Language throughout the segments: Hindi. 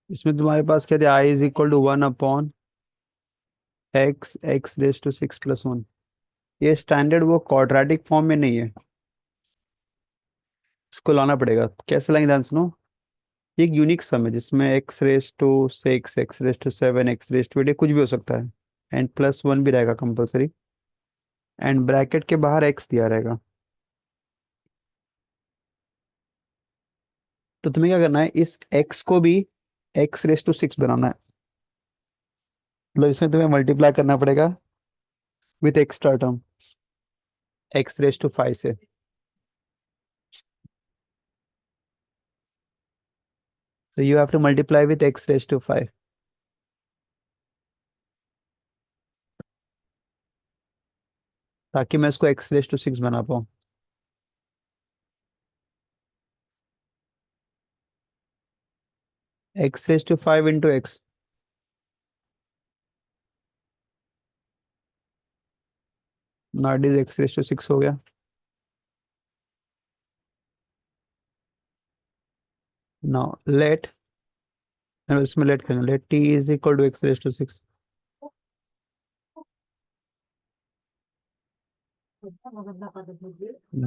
इसमें तुम्हारे पास क्या था, I is equal to 1/x x⁻⁶+1। ये स्टैंडर्ड वो क्वाड्रेटिक फॉर्म में नहीं है, इसको लाना पड़ेगा। कैसे लाएंगे ध्यान सुनो। ये एक यूनिक सम है जिसमें x⁻⁶, x⁻⁷, x⁻⁸ कुछ भी हो सकता है। एंड +1 भी रहेगा कंपलसरी। एंड ब्रैकेट के बाहर x दिया रहेगा। तो तुम्हें क्या करना है, इस x को भी x⁻⁶ बनाना है। मतलब इसमें तुम्हें मल्टीप्लाई करना पड़ेगा विथ एक्स्ट्रा टर्म x⁻⁵ से। So you have to multiply with x⁻⁵ ताकि मैं इसको x⁻⁶ बना पाऊँ। x⁻⁵ into x। Not is x⁻⁶ हो गया। नाउ लेट, इसमें लेट करेंगे, let t is equal to x⁻⁶।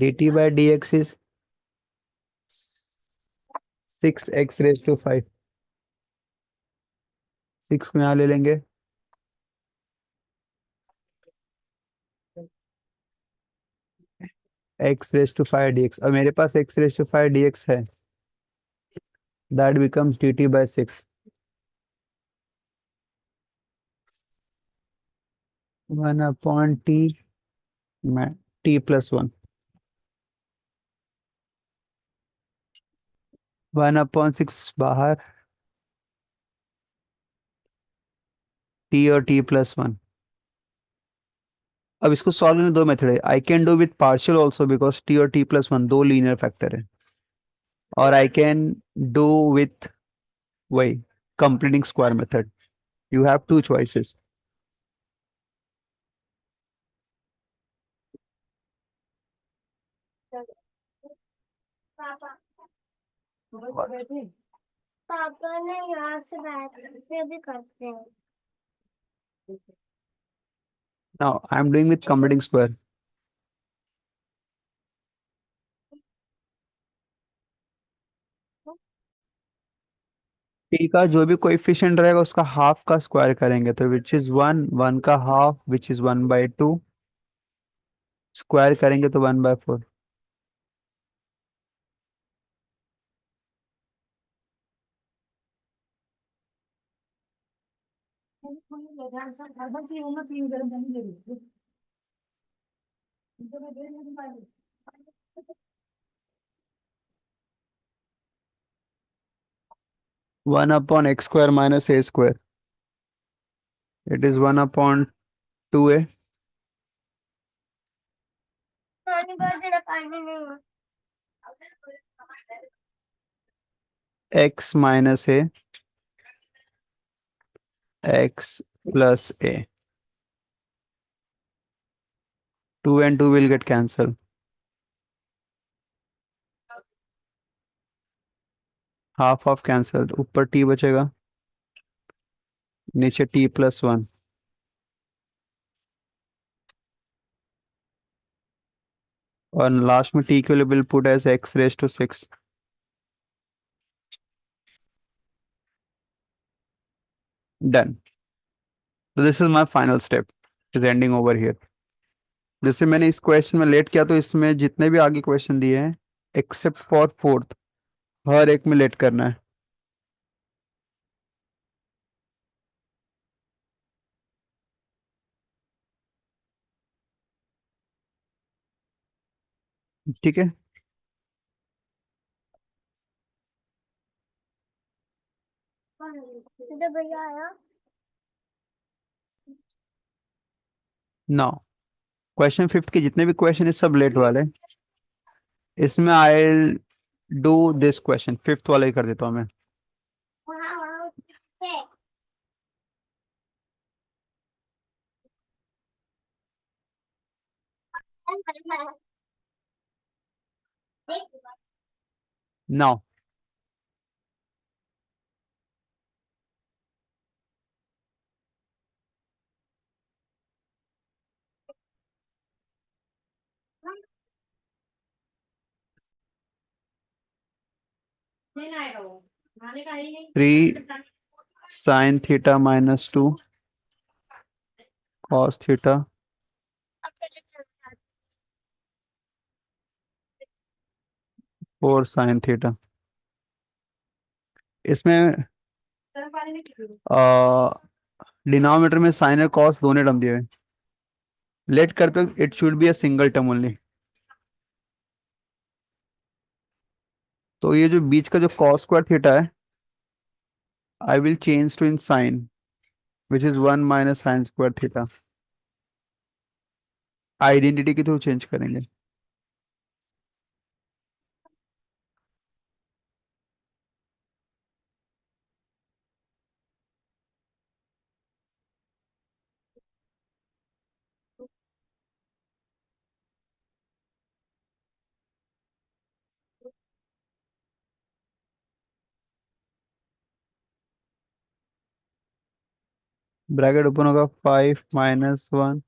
dt by dx is 6x⁻⁵। 6 को यहाँ ले लेंगे। x⁻⁵ dx, और मेरे पास x⁻⁵ dx है। That becomes dt by 6। 1/t में t+1। 1/6 बाहर, t और t+1। अब इसको सॉल्व करने दो मेथड है। I can do with partial also because t और t+1 दो लीनियर फैक्टर है। और आई कैन डू विथ वही completing square method. You have two choices. पापा पापा ने यहाँ से बैठ के भी करते हैं। Now I am doing with completing square. t का जो भी कोएफिशिएंट रहेगा उसका हाफ का स्क्वायर करेंगे, तो विच इज 1, 1 का हाफ विच इज 1/2, स्क्वायर करेंगे तो 1/4। One upon x² minus a²। It is 1/2a। पानी भर देना, पानी नहीं है। x minus a, x plus a। 2 and 2 will get cancelled। Half of cancelled, ऊपर t बचेगा, नीचे t+1। और लास्ट में t के लिए will put as x⁻⁶। Done. तो this is my final step, is ending over here. जैसे मैंने इस क्वेश्चन में लेट किया तो इसमें जितने भी आगे क्वेश्चन दिए हैं एक्सेप्ट फॉर फोर्थ, हर एक में लेट करना है। ठीक है। इधर भैया आया। नौ, क्वेश्चन फिफ्थ के जितने भी क्वेश्चन है सब लेट वाले। इसमें I do this question, fifth वाला ही कर देता हूँ मैं। नौ, three sine theta minus two cos theta four sine theta. इसमें डिनोमिनेटर में साइन और कॉस दोनों टर्म दिए हुए। लेट करते वक्त it should be a single term only. तो ये जो बीच का जो कॉस स्क्वायर थीटा है, I will change to in sine which is one minus sine square theta. Identity के थ्रू चेंज करेंगे। ब्रैकेट ओपन होगा, five minus one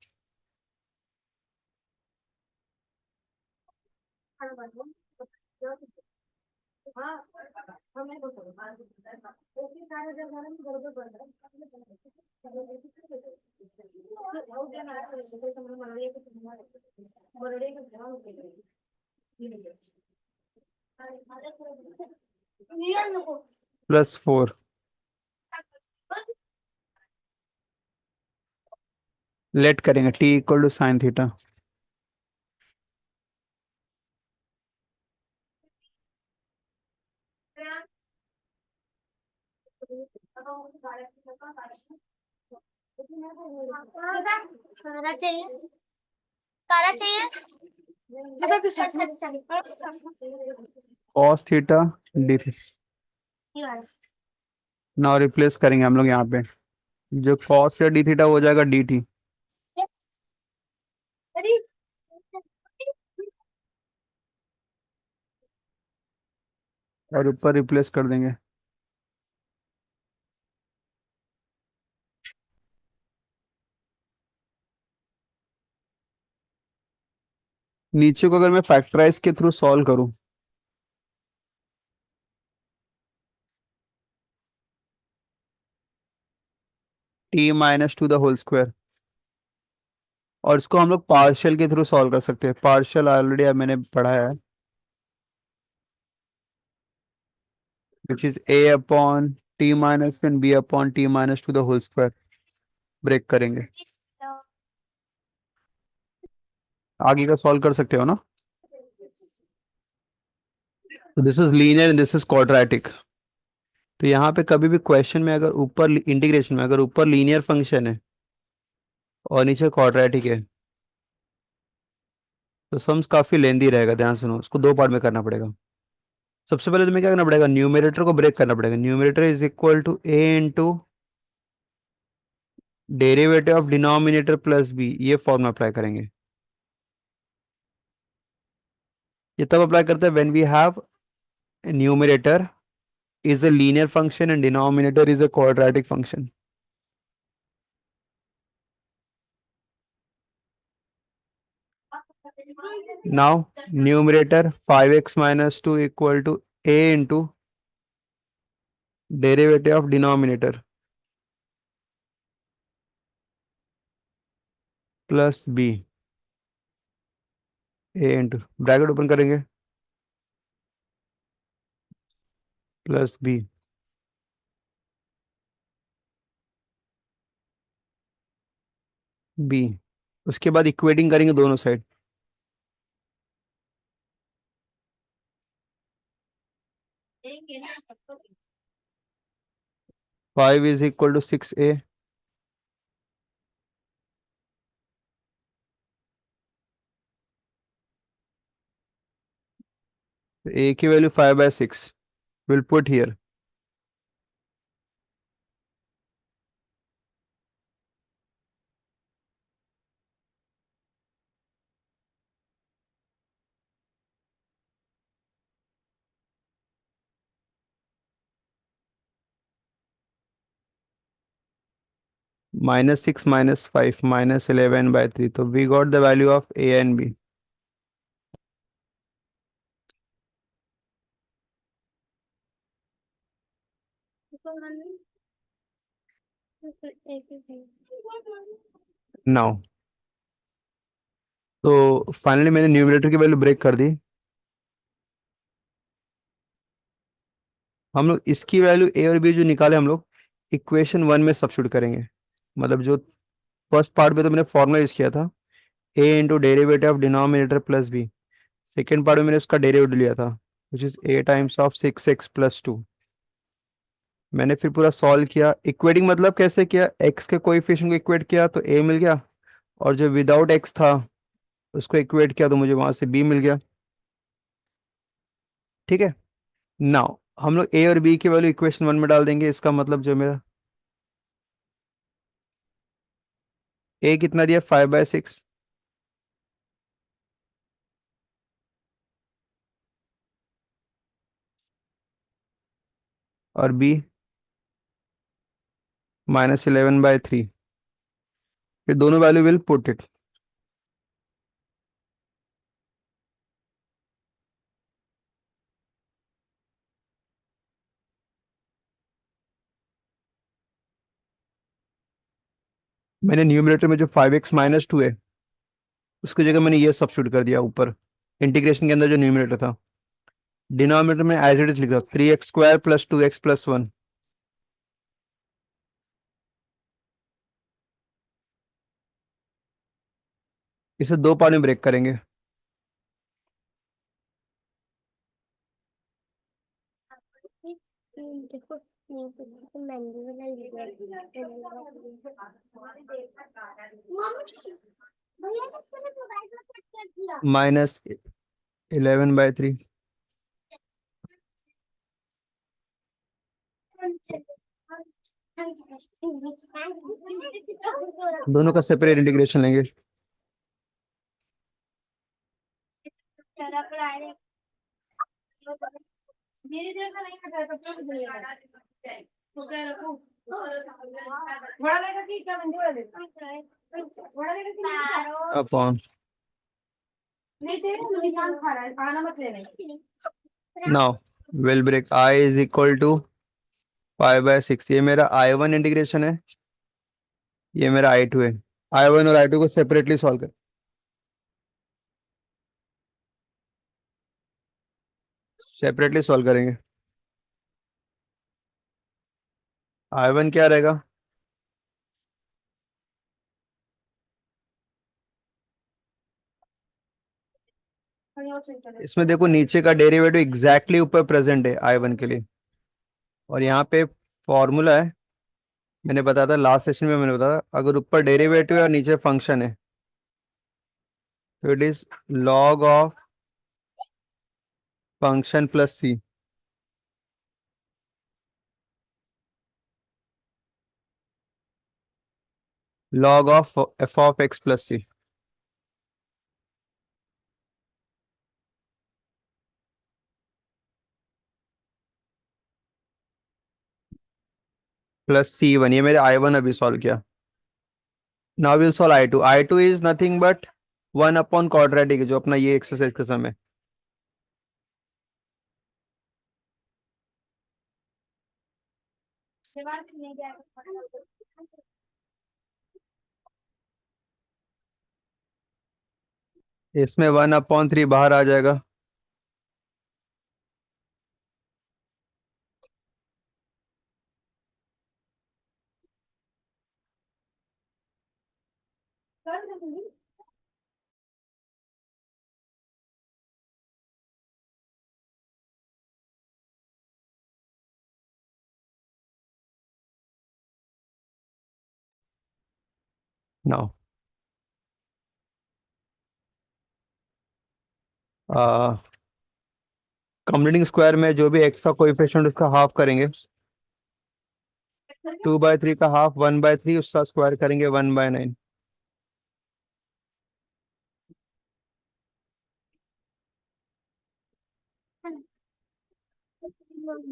plus four. Let करेंगे t equal to sine theta. कारा चाहिए, कारा चाहिए। Cos theta d now replace करेंगे हम लोग यहाँ पे। जो कॉस या डी थीटा हो जाएगा डी टी। और ऊपर रिप्लेस कर देंगे। नीचे को अगर मैं फैक्टराइज के थ्रू सॉल्व करूं, T minus two the whole square. और इसको हम लोग पार्शियल के थ्रू सॉल्व कर सकते हैं। पार्शियल ऑलरेडी मैंने पढ़ा है, which is a upon t minus फिर b upon t minus two the whole square. Break करेंगे, आगे का सॉल्व कर सकते हो ना। तो this is linear and this is quadratic. तो यहाँ पे कभी भी क्वेश्चन में अगर ऊपर इंटीग्रेशन में अगर ऊपर लीनियर फंक्शन है और नीचे क्वाड्रेटिक है, तो सम्स काफी लेंदी रहेगा। ध्यान सुनो, उसको दो पार्ट में करना पड़ेगा। सबसे पहले तुम्हें क्या करना पड़ेगा, न्यूमरेटर को ब्रेक करना पड़ेगा। Numerator is equal to A into derivative of denominator plus B. ये फॉर्मूला अप्लाई करेंगे। ये तब अप्लाई करते हैं when we have numerator is a linear function and denominator is a quadratic function. Now numerator 5x minus 2 equal to a into derivative of denominator plus b, a into bracket open करेंगे प्लस b b। उसके बाद इक्वेटिंग करेंगे दोनों side. 5 is equal to 6a, a की वैल्यू 5/6 विल पुट हियर। -6 -5 -11/3। तो we got the value of a and b। Now तो फाइनली मैंने न्यूमरेटर की वैल्यू ब्रेक कर दी। हम लोग इसकी वैल्यू ए और बी जो निकाले हम लोग इक्वेशन वन में सब्स्टिट्यूट करेंगे। मतलब जो फर्स्ट पार्ट में तो मैंने फॉर्मूला यूज किया था, a into derivative of denominator plus b. Second part में मैंने उसका डेरिवेटिव लिया था which is a times of 6x+2। मैंने फिर पूरा सॉल्व किया। इक्वेटिंग मतलब कैसे किया, एक्स के कोएफिशिएंट को इक्वेट किया तो ए मिल गया, और जो विदाउट एक्स था उसको इक्वेट किया तो मुझे वहां से बी मिल गया। ठीक है। नाउ हम लोग ए और बी की वैल्यू इक्वेशन वन में डाल देंगे। इसका मतलब जो मेरा ए कितना दिया 5/6, और बी -11/3। ये दोनों वैल्यू विल पुट इट। मैंने न्यूमरेटर में जो 5x-2 है उसकी जगह मैंने ये सब्स्टिट्यूट कर दिया ऊपर इंटीग्रेशन के अंदर जो न्यूमरेटर था। डिनोमिनेटर में एज इट इज लिख दो 3x² + 2x+1। इसे दो पार्ट में ब्रेक करेंगे। देखो नहीं तो महंगी वाला लिया मम्मी भैया ने अपने मोबाइल को चेक कर दिया -11/3। दोनों का सेपरेट इंटीग्रेशन लेंगे। धीरे धीरे नहीं कटा तो सब भूलेगा तो क्या रखूं बड़ा लेगा कि क्या मंदी वाला लेगा बड़ा लेगा कि अपॉन नहीं चाहिए निशान खा रहा है खाना मत लेने now will break I is equal to 5/6। ये मेरा I1 इंटीग्रेशन है, ये मेरा I2 है। I1 और I2 को सेपरेटली सॉल्व कर, सेपरेटली सॉल्व करेंगे। I1 क्या रहेगा, इसमें देखो नीचे का डेरिवेटिव एग्जैक्टली ऊपर प्रेजेंट है I1 के लिए, और यहाँ पे फॉर्मूला है। मैंने बताया था लास्ट सेशन में, मैंने बताया अगर ऊपर डेरिवेटिव और नीचे फंक्शन है तो it is log of function plus C. Log of f(x) plus C plus C1। ये मेरे I1 अभी सॉल्व किया। Now will solve I2। I2 is nothing but 1/quadratic, जो अपना ये एक्सरसाइज का सम है। इसमें 1/3 बाहर आ जाएगा। नाउ कंप्लीटिंग स्क्वायर में जो भी एक्स का कोएफिशिएंट उसका हाफ करेंगे। 2/3 का हाफ 1/3, उसका स्क्वायर करेंगे 1/9।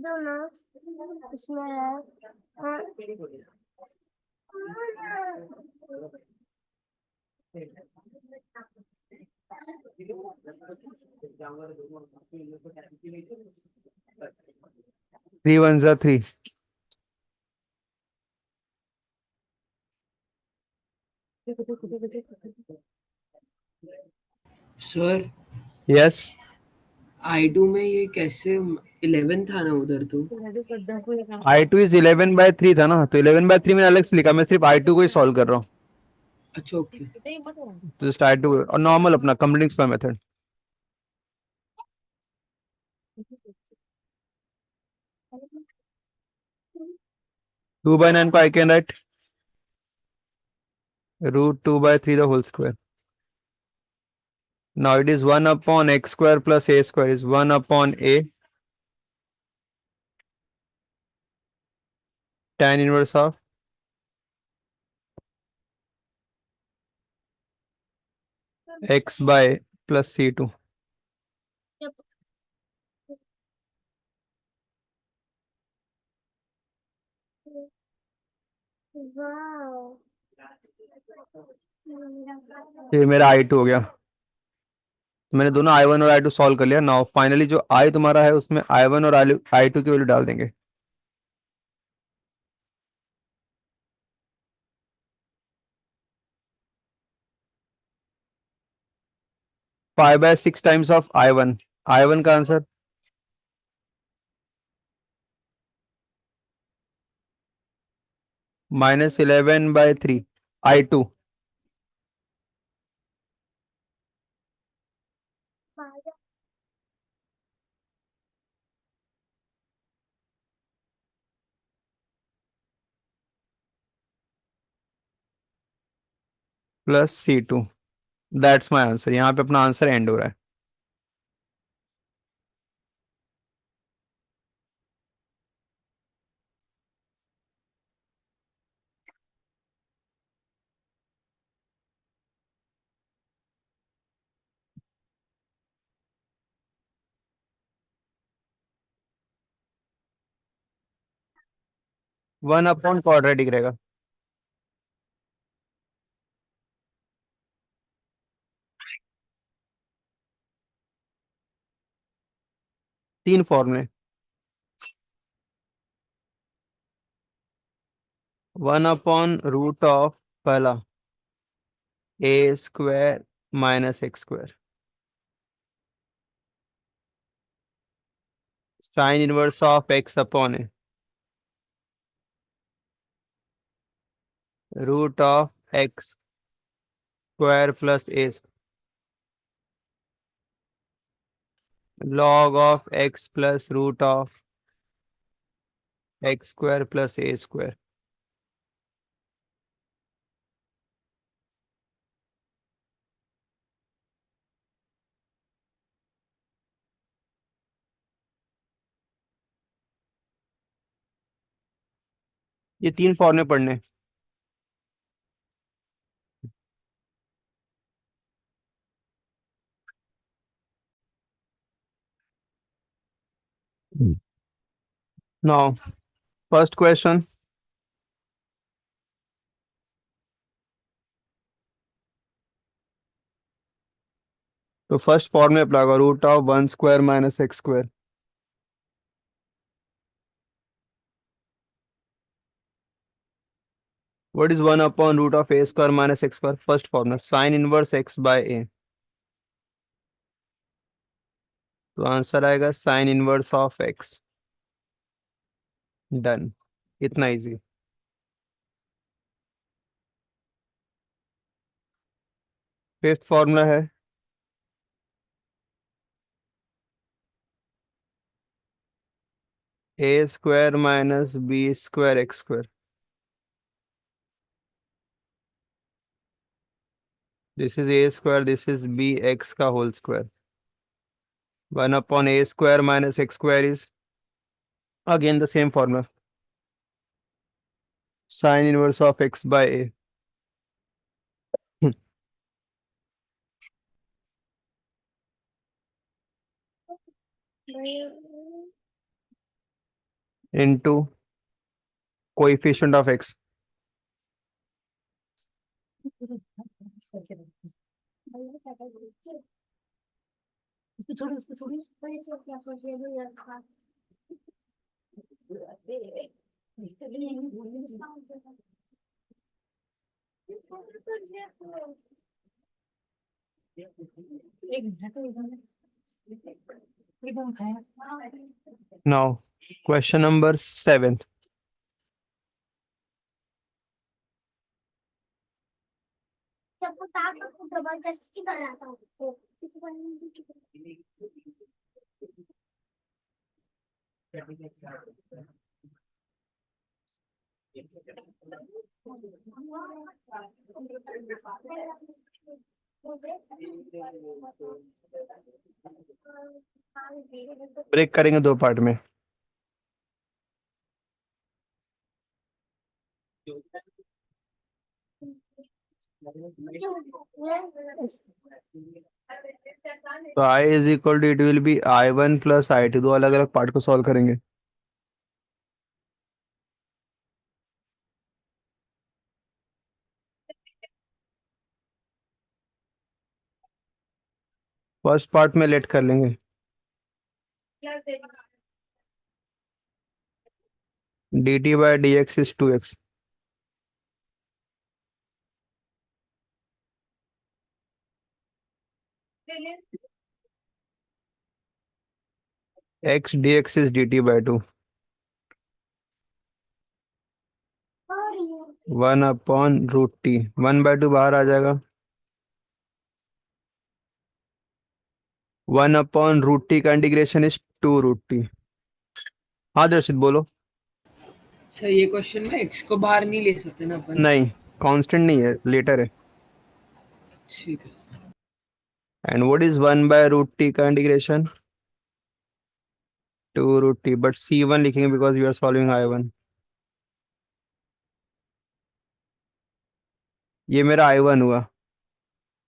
दो ना इसमें है 3 1 3। सर यस I2 में ये कैसे 11 था ना उधर तो। I2 इज 11/3 था ना, तो 11/3 मैंने अलग से लिखा, मैं सिर्फ I2 को ही सॉल्व कर रहा हूँ। अच्छा ओके। तो जस्ट I2 और नॉर्मल अपना कंप्लीटिंग स्क्वायर मेथड। 2/9 को I can write √2/3 the whole square. Now it is 1 upon x square plus a square is 1 upon a tan inverse of x by plus c2. ये मेरा I2 हो गया। तो मैंने दोनों I1 और I2 सॉल्व कर लिया। नाउ फाइनली जो I तुम्हारा है उसमें I1 और I2 की वैल्यू डाल देंगे। Five by six times of I1 का answer -11/3 I2 plus C2। That's my answer. यहाँ पे अपना आंसर एंड हो रहा है। वन अपॉन क्वाड्रेटिक रहेगा। तीन फॉर्मूले। वन अपॉन रूट ऑफ पहला a square minus x square sine inverse of x upon a root of x square plus a log of x plus root of x square plus a square. ये तीन फॉर्मूले पढ़ने। Now first question. तो फर्स्ट फॉर्मूले अप्लाई करो root of 1 square minus x square. What is 1 upon root of a square minus x square? First formula sine inverse x by a. तो आंसर आएगा sine inverse of x. Done. इतना इजी। फिफ्थ फॉर्मूला है a square minus b square x square. This is a square, this is b x का whole square. 1 upon a square minus x square is again the same formula sine inverse of x by a into coefficient of x। उसको छोड़ो, उसको छोड़ो। क्या सोच रहे हो यार? एक मिनट एकदम खाया Now, question number 7. जब वो था तो जबरदस्ती कर रहा था उसको ब्रेक करेंगे 2 पार्ट में। तो I is equal to it will be I1 plus I2, दो अलग अलग पार्ट को सॉल्व करेंगे। फर्स्ट पार्ट में लेट कर लेंगे। dt by dx is 2x। x dx is dt by 2। 1/√t, 1/2 बाहर आ जाएगा। 1/√t का इंटीग्रेशन इज 2√t। हाँ दर्शित बोलो। सर ये क्वेश्चन में x को बाहर नहीं ले सकते ना अपन? नहीं, कांस्टेंट नहीं है, लेटर है। ठीक है sir. And what is 1/√t का इंटीग्रेशन? 2√t, बट c1 लिखेंगे because we are solving I1। ये मेरा I1 हुआ।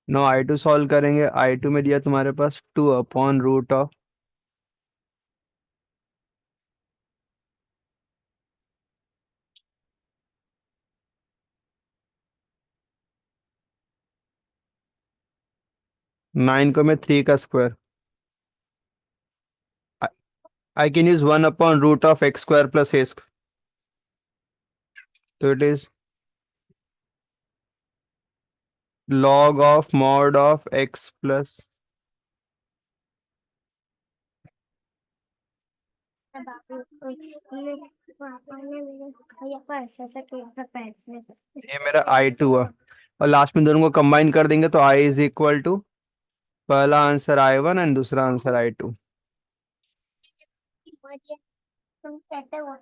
नो I2 सॉल्व करेंगे। I2 में दिया तुम्हारे पास 2/√of 9 को मैं 3 का square. I can use 1/√of x square plus a square. So it is log of mod of x plus ये मेरा I2 हुआ। और लास्ट में दोनों को कंबाइन कर देंगे तो I इज इक्वल टू पहला आंसर I1 एंड दूसरा आंसर I2। तुम कहते हो